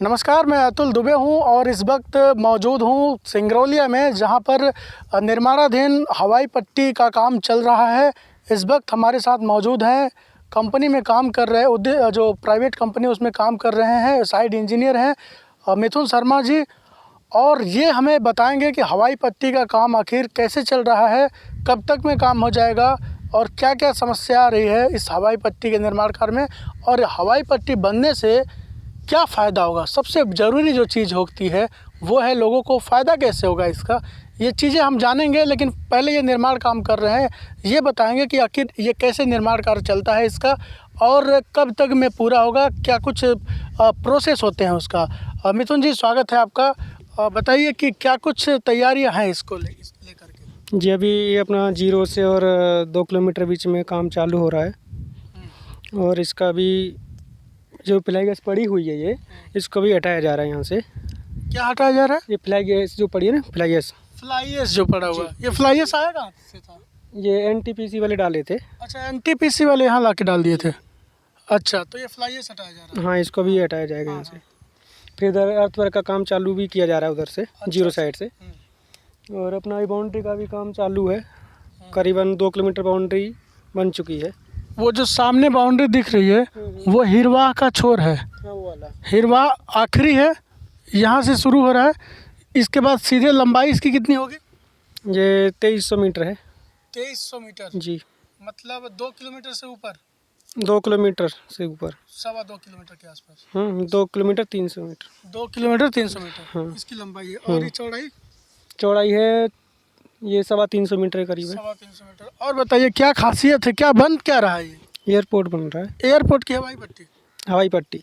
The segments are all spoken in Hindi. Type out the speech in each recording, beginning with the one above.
नमस्कार, मैं अतुल दुबे हूं और इस वक्त मौजूद हूं सिंगरौलिया में, जहां पर निर्माणाधीन हवाई पट्टी का काम चल रहा है। इस वक्त हमारे साथ मौजूद हैं कंपनी में काम कर रहे जो प्राइवेट कंपनी उसमें काम कर रहे हैं, साइड इंजीनियर हैं मिथुन शर्मा जी। और ये हमें बताएंगे कि हवाई पट्टी का काम आखिर कैसे चल रहा है, कब तक में काम हो जाएगा और क्या क्या समस्या आ रही है इस हवाई पट्टी के निर्माण कार्य में, और हवाई पट्टी बनने से क्या फ़ायदा होगा। सबसे ज़रूरी जो चीज़ होती है वो है लोगों को फ़ायदा कैसे होगा इसका। ये चीज़ें हम जानेंगे, लेकिन पहले ये निर्माण काम कर रहे हैं, ये बताएंगे कि आखिर ये कैसे निर्माण कार्य चलता है इसका और कब तक में पूरा होगा, क्या कुछ प्रोसेस होते हैं उसका। मिथुन जी, स्वागत है आपका। बताइए कि क्या कुछ तैयारियां हैं इसको लेकर के। जी, अभी ये अपना 0 से और 2 किलोमीटर बीच में काम चालू हो रहा है। और इसका भी जो फ्लाई गैस पड़ी हुई है इसको भी हटाया जा रहा है यहाँ से। क्या हटाया जा रहा है? ये फ्लाई गैस जो पड़ी है ना, फ्लाई गैस जो पड़ा हुआ है, ये फ्लाई गैस आया कहाँ से था? ये NTPC वाले डाले थे। अच्छा, NTPC वाले यहाँ ला के डाल दिए थे। अच्छा, तो ये फ्लाई गैस हटाया जा रहा है। हाँ, इसको भी हटाया जाएगा यहाँ से। फिर इधर अर्थवर्क का काम चालू भी किया जा रहा है उधर से, 0 साइड से। और अपना ये बाउंड्री का भी काम चालू है। करीबन 2 किलोमीटर बाउंड्री बन चुकी है। वो जो सामने बाउंड्री दिख रही है वो हिरवाह का छोर है। हाँ, वो वाला हिरवाह आखिरी है, यहाँ से शुरू हो रहा है। इसके बाद सीधे लंबाई इसकी कितनी होगी? ये 2300 मीटर है। 2300 मीटर जी, मतलब 2 किलोमीटर से ऊपर, 2 किलोमीटर से ऊपर। 2.25 किलोमीटर के आसपास। 2 किलोमीटर 300 मीटर। 2 किलोमीटर 300 मीटर हाँ। इसकी लंबाई है। और ये चौड़ाई है ये 350 मीटर के करीब है। 350 मीटर। और बताइए क्या खासियत है, क्या बन क्या रहा है ये? एयरपोर्ट बन रहा है। एयरपोर्ट की हवाई पट्टी। हवाई पट्टी।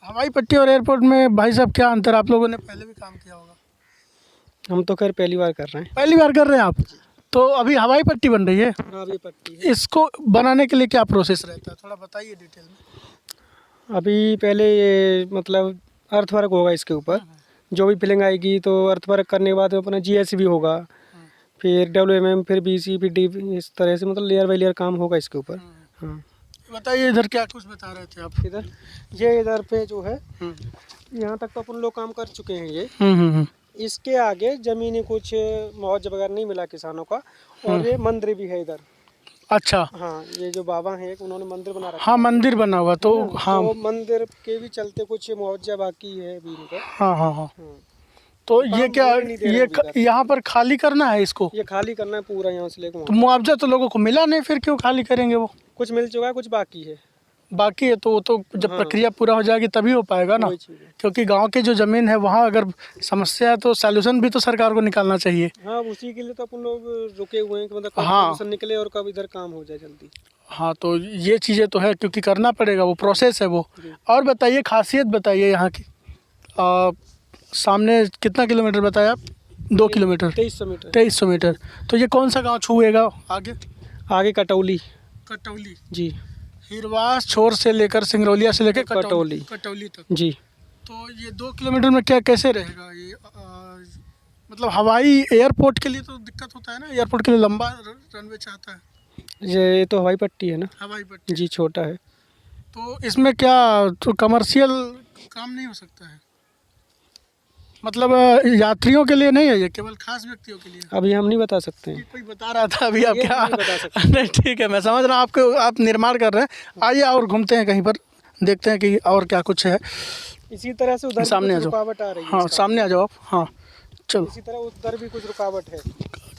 हवाई पट्टी और एयरपोर्ट में भाई साहब क्या अंतर? आप लोगों ने पहले भी काम किया होगा। हम तो खैर पहली बार कर रहे हैं। पहली बार कर रहे हैं आप? तो अभी हवाई पट्टी बन रही है। हवाई पट्टी है। इसको बनाने के लिए क्या प्रोसेस रहता है, थोड़ा बताइए डिटेल में। अभी पहले ये मतलब अर्थवर्क होगा इसके ऊपर। जो भी फिलिंग आएगी तो अर्थवर्क करने के बाद अपना GSB होगा, फिर WMM, फिर BC, फिर D, इस तरह से मतलब लेयर बाई लेयर काम होगा इसके ऊपर। हाँ, बताइए इधर क्या कुछ बता रहे थे आप? इधर पे जो है यहाँ तक तो अपन लोग काम कर चुके हैं ये। इसके आगे ज़मीनी कुछ मुआवजा वगैरह नहीं मिला किसानों का। और ये मंदिर भी है इधर। अच्छा। हाँ, ये जो बाबा हैं उन्होंने मंदिर बना रखा हाँ, मंदिर बना हुआ तो हाँ। तो मंदिर के भी चलते कुछ मुआवजा बाकी है अभी इनका। हाँ हाँ हाँ। तो ये क्या, ये यहाँ पर खाली करना है इसको? ये खाली करना है पूरा यहाँ से लेकर तो मुआवजा तो लोगों को मिला नहीं, फिर क्यों खाली करेंगे? वो कुछ मिल चुका है, कुछ बाकी है। बाकी है तो वो तो जब प्रक्रिया पूरा हो जाएगी तभी हो पाएगा ना। क्योंकि गांव की जो ज़मीन है वहाँ अगर समस्या है तो सॉल्यूशन भी तो सरकार को निकालना चाहिए। हाँ, उसी के लिए तो अपन लोग रुके हुए हैं कि मतलब कब सॉल्यूशन निकले और कब इधर काम हो जाए जल्दी। हाँ, तो ये चीज़ें तो है क्योंकि करना पड़ेगा, वो प्रोसेस है वो। और बताइए खासियत बताइए यहाँ की। सामने कितना किलोमीटर बताया आप? 2 किलोमीटर 2300 मीटर। 2300 मीटर। तो ये कौन सा गांव छुएगा आगे? आगे कटौली। कटौली जी। हिरवाह छोर से लेकर सिंगरौलिया से लेकर कटौली तक। जी। तो ये 2 किलोमीटर में क्या कैसे रहेगा ये? मतलब हवाई एयरपोर्ट के लिए तो दिक्कत होता है ना, एयरपोर्ट के लिए लंबा रनवे चाहता है। ये तो हवाई पट्टी है ना। हवाई पट्टी जी, छोटा है। तो इसमें क्या तो कमर्शियल काम नहीं हो सकता है? मतलब यात्रियों के लिए नहीं है, ये केवल खास व्यक्तियों के लिए? अभी हम नहीं बता सकते हैं। कोई बता रहा था अभी, आप ये क्या नहीं बता सकते। नहीं, ठीक है, मैं समझ रहा हूँ आपको, आप निर्माण कर रहे हैं। आइए और घूमते हैं कहीं पर, देखते हैं कि और क्या कुछ है। इसी तरह से उधर सामने आ जाओ। रुकावट आ रही है। हाँ, सामने आ जाओ आप। हाँ, चलो। इसी तरह उधर भी कुछ रुकावट है।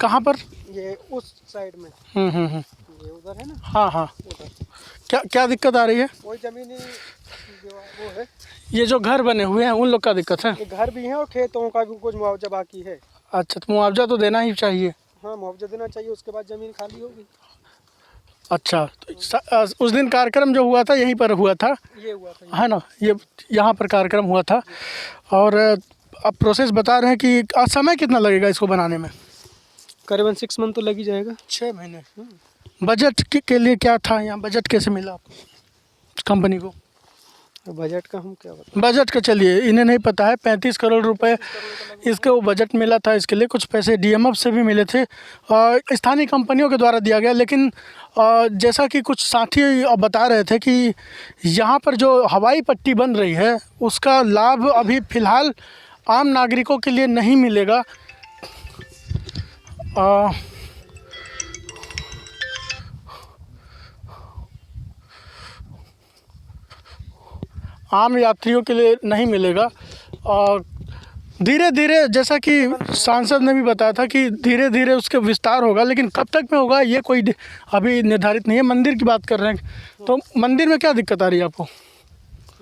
कहाँ पर? ये उस साइड में। ये उधर है ना। हाँ हाँ। उधर क्या क्या दिक्कत आ रही है? वही जमीनी जो वो है। ये जो घर बने हुए हैं उन लोग का दिक्कत है? ये घर भी है और खेतों का भी कुछ मुआवजा बाकी है। अच्छा, तो मुआवजा तो देना ही चाहिए। हाँ, मुआवजा देना चाहिए, उसके बाद ज़मीन खाली होगी। अच्छा, तो उस दिन कार्यक्रम जो हुआ था यहीं पर हुआ था? ये हुआ था, है ना, ये यहाँ पर कार्यक्रम हुआ था। और अब प्रोसेस बता रहे हैं कि समय कितना लगेगा इसको बनाने में? करीबन 6 मंथ तो लग ही जाएगा। 6 महीने। बजट के लिए क्या था यहाँ? बजट कैसे मिला आपको कंपनी को? बजट का हम क्या बताएं। बजट का चलिए इन्हें नहीं पता है, 35 करोड़ रुपए इसके वो बजट मिला था। इसके लिए कुछ पैसे डीएमएफ से भी मिले थे, स्थानीय कंपनियों के द्वारा दिया गया। लेकिन जैसा कि कुछ साथी बता रहे थे कि यहाँ पर जो हवाई पट्टी बन रही है उसका लाभ अभी फ़िलहाल आम नागरिकों के लिए नहीं मिलेगा। आम यात्रियों के लिए नहीं मिलेगा। और धीरे धीरे, जैसा कि सांसद ने भी बताया था कि धीरे धीरे उसके विस्तार होगा, लेकिन कब तक में होगा ये कोई अभी निर्धारित नहीं है। मंदिर की बात कर रहे हैं, तो मंदिर में क्या दिक्कत आ रही है आपको?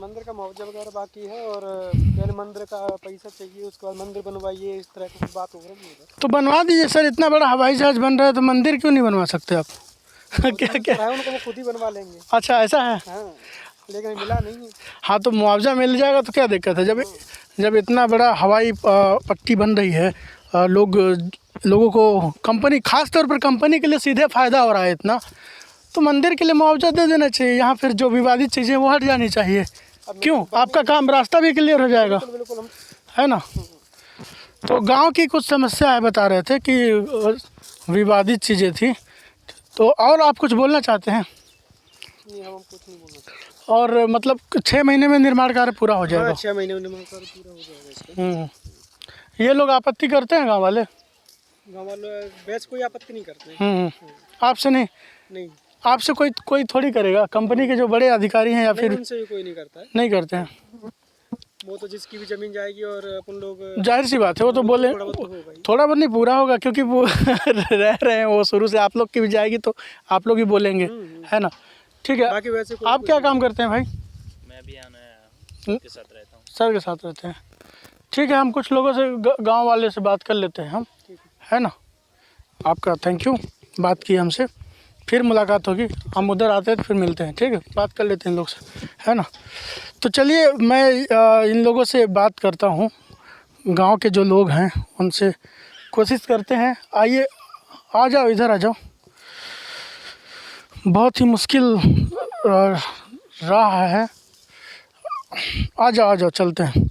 मंदिर का मुआवजा वगैरह बाकी है, और पहले मंदिर का पैसा चाहिए, उसके बाद मंदिर बनवाइए, इस तरह की बात हो रही है। तो बनवा दीजिए सर, इतना बड़ा हवाई जहाज बन रहा है तो मंदिर क्यों नहीं बनवा सकते आप? क्या क्या है उनको, वो खुद ही बनवा लेंगे। अच्छा ऐसा है। हाँ, लेकिन मिला नहीं है। हाँ तो मुआवजा मिल जाएगा तो क्या दिक्कत है? जब इतना बड़ा हवाई पट्टी बन रही है, लोगों को कंपनी, खास तौर पर कंपनी के लिए सीधे फ़ायदा हो रहा है इतना, तो मंदिर के लिए मुआवजा दे देना चाहिए। यहाँ फिर जो विवादित चीज़ें वो हट जानी चाहिए। क्यों? आपका काम, रास्ता भी क्लियर हो जाएगा, बिल्कुल है ना? तो गांव की कुछ समस्या है, बता रहे थे कि विवादित चीज़ें थी। तो और आप कुछ बोलना चाहते हैं? नहीं, हम कुछ नहीं बोल सकते। और मतलब 6 महीने में निर्माण कार्य पूरा हो जाएगा? 6 महीने में निर्माण कार्य पूरा हो जाएगा इसका। ये लोग आपत्ति करते हैं गाँव वाले? गाँव वाले वैसे कोई आपत्ति नहीं करते। आपसे नहीं? नहीं, आपसे कोई थोड़ी करेगा। कंपनी के जो बड़े अधिकारी हैं या फिर उनसे भी कोई नहीं करता है। नहीं करते हैं? वो तो जिसकी भी जमीन जाएगी, और अपन लोग जाहिर सी बात है, वो तो बोले थोड़ा बहुत नहीं पूरा होगा, क्योंकि वो रह रहे हैं वो शुरू से। आप लोग की भी जाएगी तो आप लोग ही बोलेंगे, है ना? ठीक है। बाकी वैसे आप क्या काम करते हैं भाई? मैं भी आना के साथ रहता हूँ। सर के साथ रहते हैं। ठीक है, हम कुछ लोगों से गांव वाले से बात कर लेते हैं हम, है ना? आपका थैंक यू, बात की हमसे। फिर मुलाकात होगी, हम उधर आते हैं तो फिर मिलते हैं। ठीक है, बात कर लेते हैं इन लोग से, है ना? तो चलिए मैं इन लोगों से बात करता हूँ, गांव के जो लोग हैं उनसे कोशिश करते हैं। आइए, आ जाओ, इधर आ जाओ। बहुत ही मुश्किल राह है। आ जाओ चलते हैं।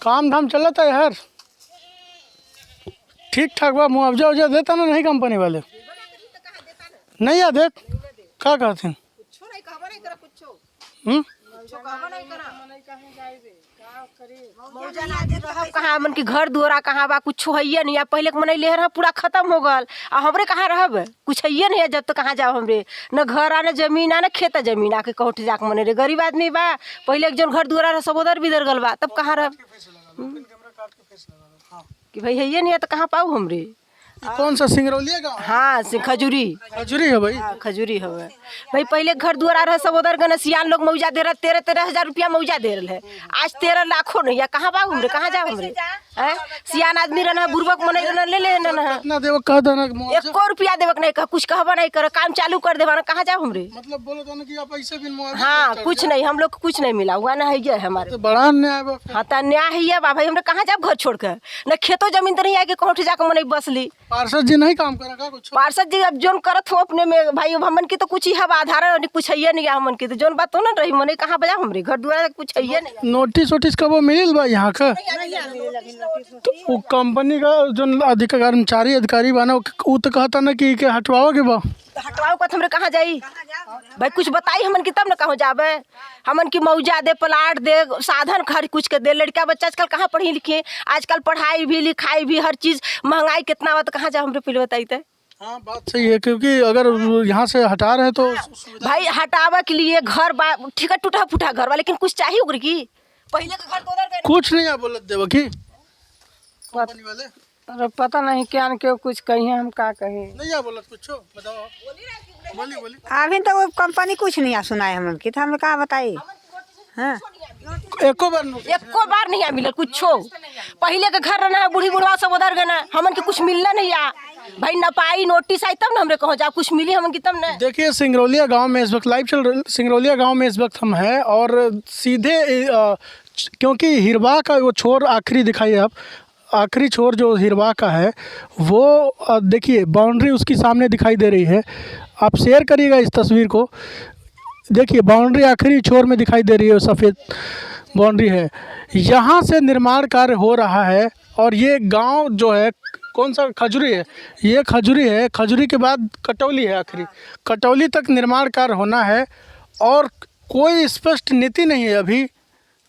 काम धाम चलता है यार, ठीक ठाक बा? मुआवजा उवजा देता ना नहीं कंपनी वाले? नहीं या देत? क्या कहते हैं? कहाँ मन की घर दुआरा कहाँ बा? कुछ है नहीं। पहले के मनई लेहर पूरा खत्म हो गल, आ हमरे कहाँ रहब? कुछ है नहीं। जब तो कहाँ जाओ हमरे? न घर आ, न जमीन आ, न खेत जमीन आके कहूँ जाके मने रे। गरीब आदमी बा, पहले एक जन घर दुआरा रह सब उधर बिदर गल बा, तब कहाँ रहब? कि भाई है नहीं है तो कहाँ पाऊ हमरे? कौन सा सिंगरौलिया गाँव? हाँ, खजूरी। खजूरी है भाई? हाँ, खजूरी हवे भाई। पहले घर दुआरा रहे सब उधर गने, सियान लोग मौजा दे रहे, 13-13 हजार रुपया मौजा दे रहे है। आज 13 लाखों नहीं है। कहाँ बा हमरे? कहाँ जाओ हमरे? सियान आदमी रहना, बुर्बक मन रहना, ले लेना ना। कितना देव कह देना? 1 रुपया देवक नहीं, कह कुछ कहबा नहीं कर, काम चालू कर देवा ना। कहाँ जाओ हमरे? मतलब बोलो तो ना कि आप ऐसे भी मुआवजा? हाँ, कुछ नहीं, हम लोग को कुछ नहीं मिला हुआ ना है ये हमारे। तो बड़ा अन्याय बा। हाँ तो न्याय है बा भाई। हमरे कहाँ जाओ घर छोड़ कर? न खेतो जमीन तो नहीं आके कहूँ जाकर मन बसली। पार्षद जी नहीं काम करा का कुछ? पार्षद जी अब जोन करत हो अपने में भाई, हमन की तो कुछ ही हवा आधार कुछ है नहीं। हमन की तो जोन बात हो ना रही मने, कहाँ बजा हमरे घर द्वारा कुछ है नहीं। नोटिस वोटिस कब मिल बा यहाँ का? तो वो कंपनी का जो अधिकारी बना वो तो कहता ना कि हटवाओगे बा? हटवाओ का हमरे कहाँ जाई भाई? कुछ बताई हमन की तब ना कहाँ जाबे। हमन की मौजा दे, प्लाट दे, साधन खर कुछ के दे। लड़का बच्चा आजकल कहाँ पढ़ी लिखे? आजकल पढ़ाई भी लिखाई भी हर चीज महंगाई कितना बा, तो कहाँ जाओ हमरे? पहले बताई थे। हाँ बात सही है, क्योंकि अगर यहाँ से हटा रहे हैं तो भाई हटावे के लिए घर बा, ठीक है, टूटा फूटा घर बा, लेकिन कुछ चाहिए उगर की? पहले का घर तो उधर गए। कुछ नहीं आप बोलत देव की कंपनी वाले? अरे पता नहीं क्या न क्यों कुछ कही, हम का कहे? नहीं आप बोलत कुछ बताओ। बोली अभी तो वो कंपनी कुछ नहीं सुनाए हम की, तो हम कहा बताइए। हाँ, एको बार नहीं मिला कुछ। पहले के घर रहना, बूढ़ी बुढ़वा सब उधर गए, हमन के कुछ मिलना नहीं आ। भाई न पाई नोटिस आई तब ना हमरे कहो जा कुछ मिली हम की तब ना। देखिए सिंगरौलिया गांव में इस वक्त लाइव सिंगरौलिया गांव में इस वक्त हम हैं और सीधे क्योंकि हिरवा का वो छोर आखिरी दिखाइए आप, आखिरी छोर जो हिरवा का है वो देखिए बाउंड्री उसकी सामने दिखाई दे रही है। आप शेयर करिएगा इस तस्वीर को। देखिए बाउंड्री आखिरी छोर में दिखाई दे रही है, सफ़ेद बाउंड्री है। यहाँ से निर्माण कार्य हो रहा है और ये गांव जो है कौन सा खजुरी है, ये खजुरी है। खजुरी के बाद कटौली है, आखिरी कटौली तक निर्माण कार्य होना है और कोई स्पष्ट नीति नहीं है अभी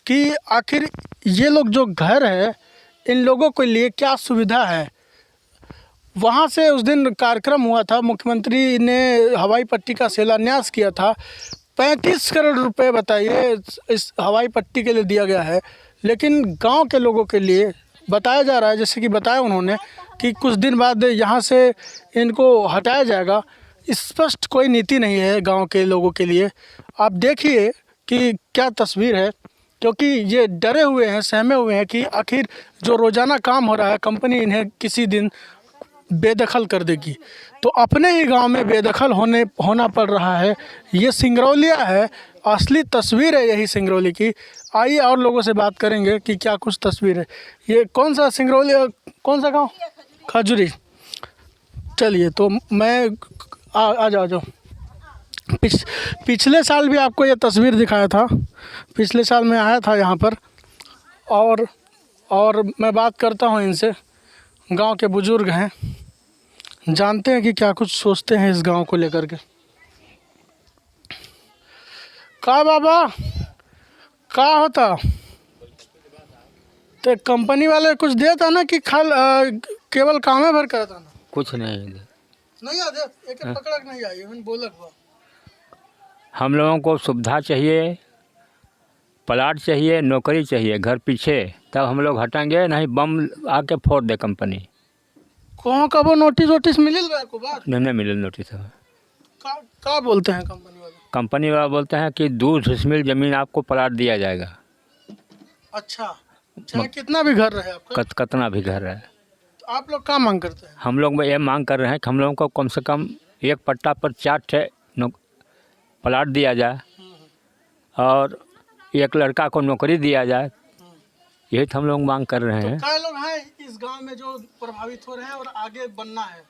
कि आखिर ये लोग जो घर है इन लोगों के लिए क्या सुविधा है। वहाँ से उस दिन कार्यक्रम हुआ था, मुख्यमंत्री ने हवाई पट्टी का शिलान्यास किया था। 35 करोड़ रुपए बताइए इस हवाई पट्टी के लिए दिया गया है, लेकिन गांव के लोगों के लिए बताया जा रहा है, जैसे कि बताया उन्होंने कि कुछ दिन बाद यहाँ से इनको हटाया जाएगा। स्पष्ट कोई नीति नहीं है गांव के लोगों के लिए। आप देखिए कि क्या तस्वीर है, क्योंकि ये डरे हुए हैं, सहमे हुए हैं कि आखिर जो रोज़ाना काम हो रहा है कंपनी इन्हें किसी दिन बेदखल कर देगी। तो अपने ही गांव में बेदखल होना पड़ रहा है। ये सिंगरौलिया है, असली तस्वीर है यही सिंगरौली की। आइए और लोगों से बात करेंगे कि क्या कुछ तस्वीर है। ये कौन सा सिंगरौलिया, कौन सा गांव? खजुरी। चलिए तो मैं आ जाओ। पिछले साल भी आपको ये तस्वीर दिखाया था। पिछले साल मैं आया था यहाँ पर और मैं बात करता हूँ इनसे। गांव के बुजुर्ग हैं, जानते हैं कि क्या कुछ सोचते हैं इस गांव को लेकर के। का बाबा का होता तो कंपनी वाले कुछ देता ना कि केवल कामे भर करता ना? कुछ नहीं आते एक पकड़क नहीं आई मैंने बोलक बा। हम लोगों को सुविधा चाहिए, प्लाट चाहिए, नौकरी चाहिए घर पीछे, तब हम लोग हटेंगे, नहीं बम आके फोड़ दे कंपनी। कौन का वो नोटिस मिल गया को बात? नहीं मिले नोटिस। का बोलते हैं कंपनी वाले? कंपनी वाला बोलते हैं कि 2 डिसमिल ज़मीन आपको प्लाट दिया जाएगा। अच्छा, चाहे कितना भी घर रहे आपका? कितना भी घर है। तो आप लोग क्या मांग करते हैं? हम लोग ये मांग कर रहे हैं कि हम लोगों को कम से कम एक पट्टा पर 4 ठे प्लाट दिया जाए और एक लड़का को नौकरी दिया जाए। यही तो हम लोग मांग कर रहे हैं। तो क्या लोग हैं इस गांव में जो प्रभावित हो रहे हैं और आगे बनना है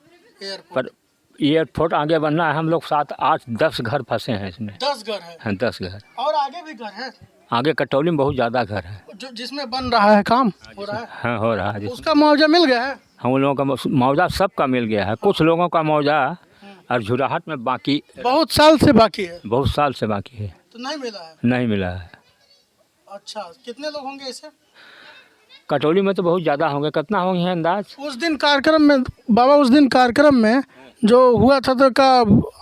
एयरपोर्ट? पर एयरपोर्ट आगे बनना है। हम लोग 7, 8, 10 घर फंसे हैं इसमें। 10 घर है? हाँ 10 घर। और आगे भी घर है? आगे कटौली में बहुत ज़्यादा घर है जो जिसमें बन रहा है, काम हो रहा है? हाँ हो रहा है। उसका मुआवजा मिल गया है? हम लोगों का मुआवजा सबका मिल गया है। कुछ लोगों का मुआवजा और झुराहट में बाकी, बहुत साल से बाकी है। बहुत साल से बाकी है, तो नहीं मिला है? नहीं मिला है। अच्छा, कितने लोग होंगे ऐसे? कटौली में तो बहुत ज़्यादा होंगे। कितना होंगे अंदाज? उस दिन कार्यक्रम में बाबा, उस दिन कार्यक्रम में जो हुआ था तो का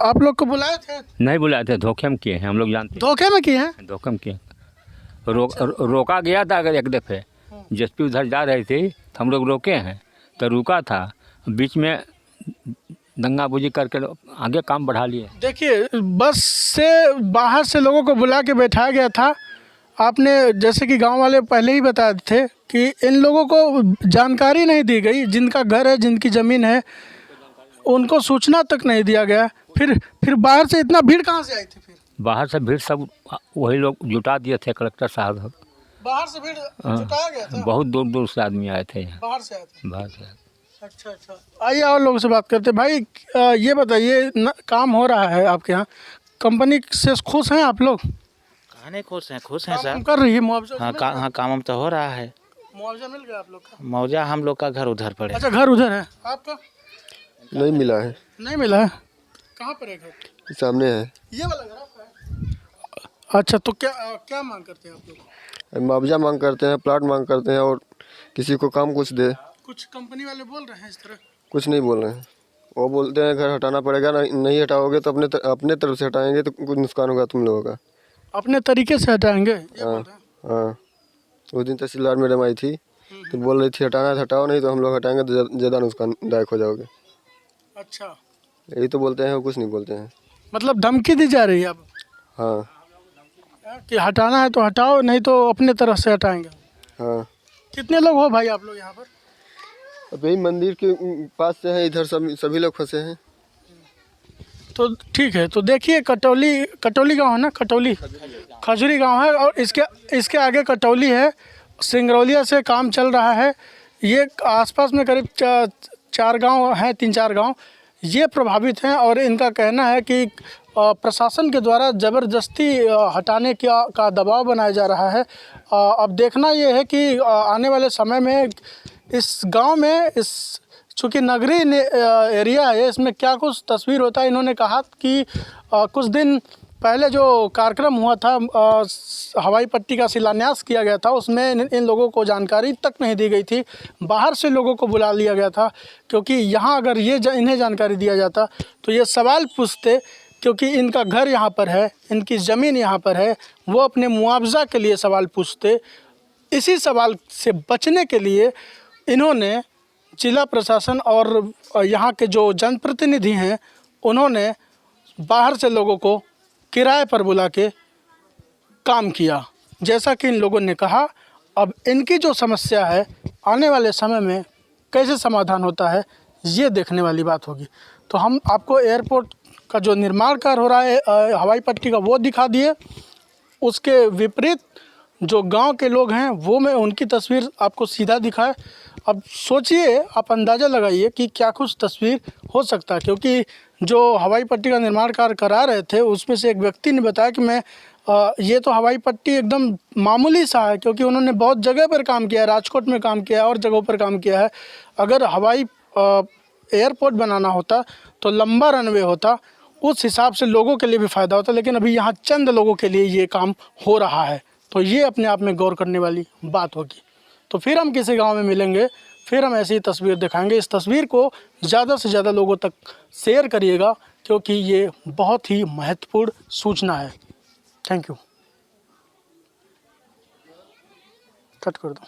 आप लोग को बुलाए थे? नहीं बुलाए थे, धोखे में किए हैं। हम लोग जानते धोखे में किए हैं? हैं, धोखे में किए। रोका गया था अगर एक दफ़े जेएसपी उधर जा रही थी तो हम लोग रोके हैं, तो रुका था, बीच में दंगा बुजी करके आगे काम बढ़ा लिए। देखिए बस से बाहर से लोगों को बुला के बैठाया गया था। आपने जैसे कि गांव वाले पहले ही बताए थे कि इन लोगों को जानकारी नहीं दी गई, जिनका घर है, जिनकी ज़मीन है, उनको सूचना तक नहीं दिया गया। फिर बाहर से इतना भीड़ कहाँ से आई थी? फिर बाहर से भीड़ सब वही लोग जुटा दिए थे, कलेक्टर साहब। बाहर से भीड़ जुटाया गया था? बहुत दूर दूर से आदमी आए थे यहाँ। बाहर से आए थे? बाहर से। अच्छा। आइए और लोगों से बात करते हैं। भाई ये बताइए, काम हो रहा है आपके यहाँ, कंपनी से खुश हैं आप लोग? कहाँ नहीं खुश हैं, खुश हैं काम सर। कर रही है, मुआवजा हाँ हाँ काम तो हो रहा है। मुआवजा मिल गया आप लोग का? मौजा हम लोग का घर उधर पड़े। अच्छा, घर उधर है आपका? नहीं मिला है। नहीं मिला है? कहाँ पर है घर? सामने है। ये वाला घर आपका है? अच्छा, तो क्या मांग करते हैं आप लोग? मुआवजा मांग करते हैं, प्लाट मांग करते हैं और किसी को काम कुछ दे। कुछ कंपनी वाले बोल रहे हैं इस तरह? कुछ नहीं बोल रहे हैं। वो बोलते हैं घर हटाना पड़ेगा, नहीं हटाओगे तो अपने तरफ से हटाएंगे तो कुछ नुकसान होगा तुम लोगों का। अपने तरीके से हटाएंगे ये बोल रहे हैं? हाँ। उस दिन तहसीलदार मैडम आई थी तो बोल रही थी हटाना है हटाओ, नहीं तो हम लोग हटाएंगे तो ज़्यादा नुकसानदायक हो जाओगे। अच्छा, यही तो बोलते हैं, वो कुछ नहीं बोलते हैं। मतलब धमकी दी जा रही है अब हाँ कि हटाना है तो हटाओ, नहीं तो अपने तरफ से हटाएंगे। हाँ। कितने लोग हो भाई आप लोग यहाँ पर? अब यही मंदिर के पास से हैं, इधर सभी लोग फंसे हैं। तो ठीक है, तो देखिए कटौली गांव है ना, खजूरी गांव है, और इसके आगे कटौली है। सिंगरौलिया से काम चल रहा है। ये आसपास में करीब 4 गांव हैं, 3-4 गांव ये प्रभावित हैं, और इनका कहना है कि प्रशासन के द्वारा ज़बरदस्ती हटाने का दबाव बनाया जा रहा है। अब देखना ये है कि आने वाले समय में इस गांव में चूँकि नगरीय एरिया है, इसमें क्या कुछ तस्वीर होता है। इन्होंने कहा कि कुछ दिन पहले जो कार्यक्रम हुआ था, हवाई पट्टी का शिलान्यास किया गया था, उसमें इन लोगों को जानकारी तक नहीं दी गई थी। बाहर से लोगों को बुला लिया गया था, क्योंकि यहाँ अगर इन्हें जानकारी दिया जाता तो ये सवाल पूछते, क्योंकि इनका घर यहाँ पर है, इनकी ज़मीन यहाँ पर है, वो अपने मुआवजा के लिए सवाल पूछते। इसी सवाल से बचने के लिए इन्होंने जिला प्रशासन और यहाँ के जो जनप्रतिनिधि हैं, उन्होंने बाहर से लोगों को किराए पर बुला के काम किया। जैसा कि इन लोगों ने कहा, अब इनकी जो समस्या है आने वाले समय में कैसे समाधान होता है, ये देखने वाली बात होगी। तो हम आपको एयरपोर्ट का जो निर्माण कार्य हो रहा है हवाई पट्टी का, वो दिखा दिए। उसके विपरीत जो गांव के लोग हैं, वो मैं उनकी तस्वीर आपको सीधा दिखाए। अब सोचिए, आप अंदाज़ा लगाइए कि क्या कुछ तस्वीर हो सकता है, क्योंकि जो हवाई पट्टी का निर्माण कार्य करा रहे थे, उसमें से एक व्यक्ति ने बताया कि मैं ये तो हवाई पट्टी एकदम मामूली सा है, क्योंकि उन्होंने बहुत जगह पर काम किया है, राजकोट में काम किया है और जगहों पर काम किया है। अगर हवाई एयरपोर्ट बनाना होता तो लंबा रनवे होता, उस हिसाब से लोगों के लिए भी फ़ायदा होता, लेकिन अभी यहाँ चंद लोगों के लिए ये काम हो रहा है। तो ये अपने आप में गौर करने वाली बात होगी। तो फिर हम किसी गांव में मिलेंगे, फिर हम ऐसी तस्वीर दिखाएंगे। इस तस्वीर को ज़्यादा से ज़्यादा लोगों तक शेयर करिएगा, क्योंकि ये बहुत ही महत्वपूर्ण सूचना है। Thank you. कट कर दो।